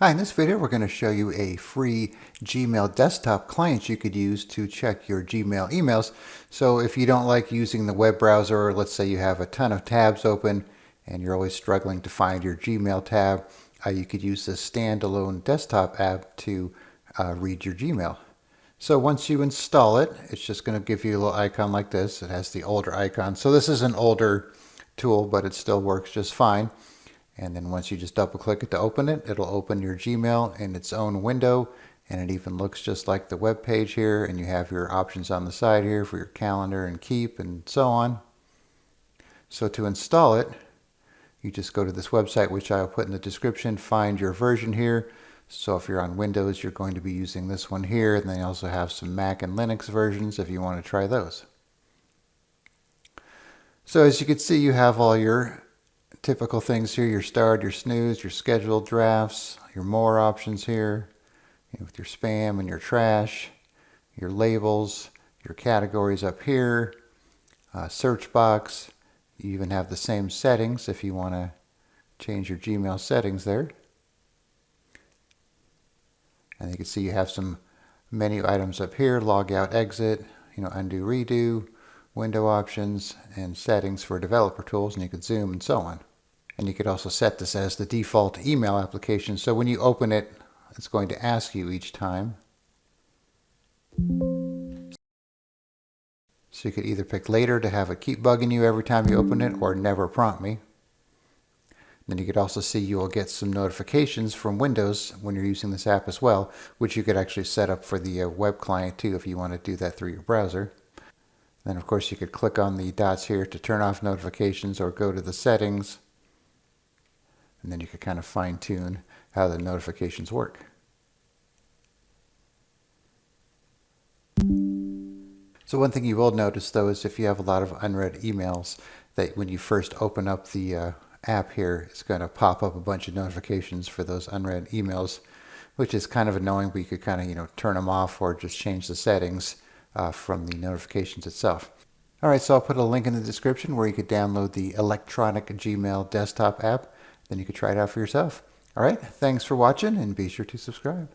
Hi, in this video we're going to show you a free Gmail desktop client you could use to check your Gmail emails. So if you don't like using the web browser, or let's say you have a ton of tabs open and you're always struggling to find your Gmail tab, you could use the Standalone desktop app to read your Gmail. So once you install it, it's just going to give you a little icon like this. It has the older icon. So this is an older tool, but it still works just fine. And then once you just double click it to open it, it'll open your Gmail in its own window, and it even looks just like the web page here, and you have your options on the side here for your calendar and keep and so on. So to install it, you just go to this website, which I'll put in the description, find your version here. So if you're on Windows, you're going to be using this one here, and they also have some Mac and Linux versions if you want to try those. So as you can see, you have all your typical things here: your start, your snooze, your scheduled drafts, your more options here, with your spam and your trash, your labels, your categories up here, search box. You even have the same settings if you want to change your Gmail settings there. And you can see you have some menu items up here: log out, exit, undo, redo, window options, and settings for developer tools, and you could zoom and so on. And you could also set this as the default email application. So when you open it, it's going to ask you each time. So you could either pick later to have it keep bugging you every time you open it, or never prompt me. Then you could also see you will get some notifications from Windows when you're using this app as well, which you could actually set up for the web client too if you want to do that through your browser. Then of course you could click on the dots here to turn off notifications, or go to the settings. And then you could kind of fine-tune how the notifications work. So one thing you will notice though is if you have a lot of unread emails, that when you first open up the app here, it's going to pop up a bunch of notifications for those unread emails, which is kind of annoying, but you could kind of turn them off or just change the settings from the notifications itself. Alright, so I'll put a link in the description where you could download the electronic Gmail desktop app. Then you could try it out for yourself. All right, thanks for watching, and be sure to subscribe.